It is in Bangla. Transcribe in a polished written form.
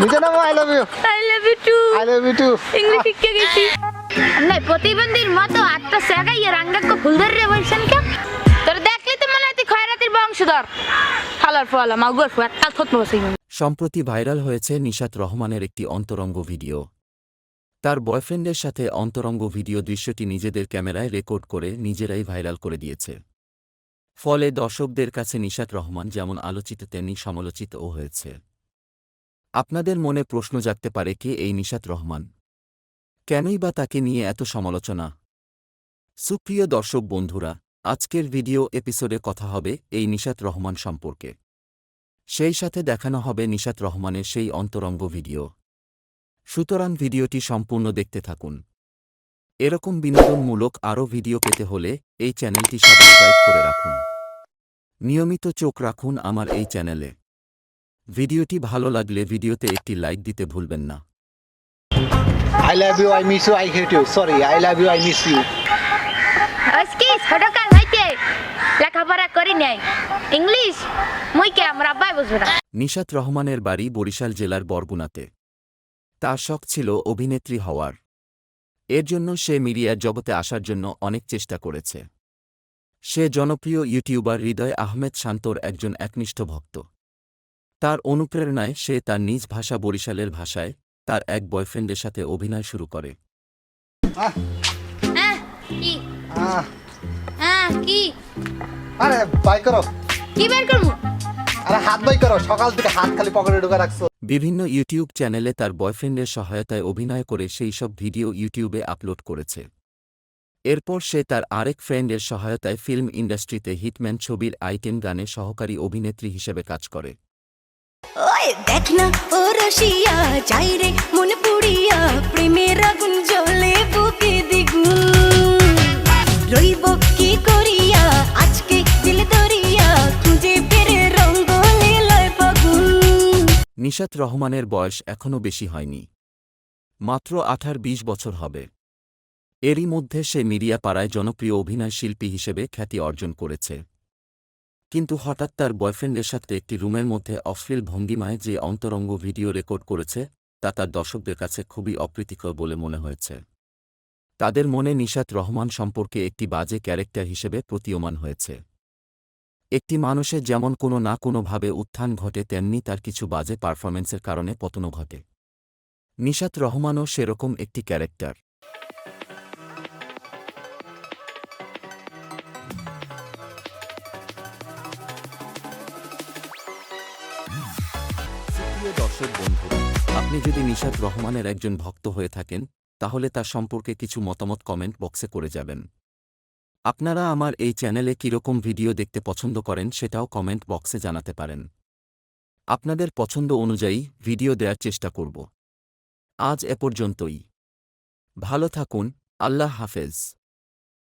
নিচে নামো। I love you. I love you too. I love you too. English শিখে গেছি। না প্রতিবন্ধীর মতো আটটা সেগাইয়ে রাঙ্গাকে ফুল ধরে বলছেন কে? তোর দেখলি তো মনে হয় তুই খয়রাতির বংশধর। হালার ফলা মাগুর ফুয়ার কাল থত বসে। সম্প্রতি ভাইরাল হয়েছে নিশাত রহমানের একটি অন্তরঙ্গ ভিডিও। তার বয়ফ্রেন্ডের সাথে অন্তরঙ্গ ভিডিও দৃশ্যটি নিজেদের ক্যামেরায় রেকর্ড করে নিজেরাই ভাইরাল করে দিয়েছে। ফলে দর্শকদের কাছে নিশাত রহমান যেমন আলোচিত তেমনি সমালোচিতও হয়েছে। আপনাদের মনে প্রশ্ন জাগতে পারে কে এই নিশাত রহমান, কেনই বা তাকে নিয়ে এত সমালোচনা? সুপ্রিয় দর্শক বন্ধুরা, আজকের ভিডিও এপিসোডে কথা হবে এই নিশাত রহমান সম্পর্কে। সেই সাথে দেখানো হবে নিশাত রহমানের সেই অন্তরঙ্গ ভিডিও। সুতরাং ভিডিওটি সম্পূর্ণ দেখতে থাকুন। এরকম বিনোদনমূলক আরও ভিডিও পেতে হলে এই চ্যানেলটি সাবস্ক্রাইব করে রাখুন। নিয়মিত চোখ রাখুন আমার এই চ্যানেলে। ভিডিওটি ভালো লাগলে ভিডিওতে একটি লাইক দিতে ভুলবেন না। I love you, I miss you, I hate you. Sorry, I love you, I miss you. আজকে ছোটকাল হইতে লেখাপড়া করি নাই, ইংলিশ মুই কে আমরা আব্বাই বুঝবে না। নিশাত রহমানের বাড়ি বরিশাল জেলার বরগুনাতে। তার শখ ছিল অভিনেত্রী হওয়ার। এর জন্য সে মিডিয়ার জগতে আসার জন্য অনেক চেষ্টা করেছে। সে জনপ্রিয় ইউটিউবার হৃদয় আহমেদ শান্তর একজন একনিষ্ঠ ভক্ত। তার অনুপ্রেরণায় সে তার নিজ ভাষা বরিশালের ভাষায় তার এক বয়ফ্রেন্ডের সাথে অভিনয় শুরু করে। কি আহ, কি আরে বাই করো। কি বের করবো? আরে হাত বাই করো। সকাল থেকে হাত খালি পকেটে ঢুকে রাখছো। বিভিন্ন ইউটিউব চ্যানেলে তার বয়ফ্রেন্ডের সহায়তায় অভিনয় করে সেই সব ভিডিও ইউটিউবে আপলোড করেছে। এরপর সে তার আরেক ফ্রেন্ডের সহায়তায় ফিল্ম ইন্ডাস্ট্রিতে হিটম্যান ছবির আইটেম গানে সহকারী অভিনেত্রী হিসেবে কাজ করে। ওই দেখ না ও রসিয়া যাই রে মন পুড়িয়া প্রেমের আগুন জ্বলে বুকে দ্বিগুণ রইব কি করিয়া আজকে দিল দরিয়া খুঁজে ফেরে রঙ্গ লীলায় ফাগুন। নিশাত রহমানের বয়স এখনও বেশি হয়নি, মাত্র 18-20 বছর হবে। এরই মধ্যে সে মিডিয়া পাড়ায় জনপ্রিয় অভিনয় শিল্পী হিসেবে খ্যাতি অর্জন করেছে। কিন্তু হঠাৎ তার বয়ফ্রেন্ডের সাথে একটি রুমের মধ্যে অশ্লীল ভঙ্গিমায় যে অন্তরঙ্গ ভিডিও রেকর্ড করেছে তা তার দর্শকদের কাছে খুবই অপ্রীতিকর বলে মনে হয়েছে। তাদের মনে নিশাত রহমান সম্পর্কে একটি বাজে ক্যারেক্টার হিসেবে প্রতীয়মান হয়েছে। একটি মানুষের যেমন কোনো না কোনোভাবে উত্থান ঘটে তেমনি তার কিছু বাজে পারফরম্যান্সের কারণে পতনও ঘটে। নিশাত রহমানও সেরকম একটি ক্যারেক্টার। প্রিয় দর্শক বন্ধুরা, আপনি যদি নিশাত রহমানের একজন ভক্ত হয়ে থাকেন তাহলে তার সম্পর্কে কিছু মতামত কমেন্ট বক্সে করে যাবেন। আপনারা আমার এই চ্যানেলে কীরকম ভিডিও দেখতে পছন্দ করেন সেটাও কমেন্ট বক্সে জানাতে পারেন। আপনাদের পছন্দ অনুযায়ী ভিডিও দেওয়ার চেষ্টা করব। আজ এ পর্যন্তই। ভালো থাকুন। আল্লাহ হাফেজ।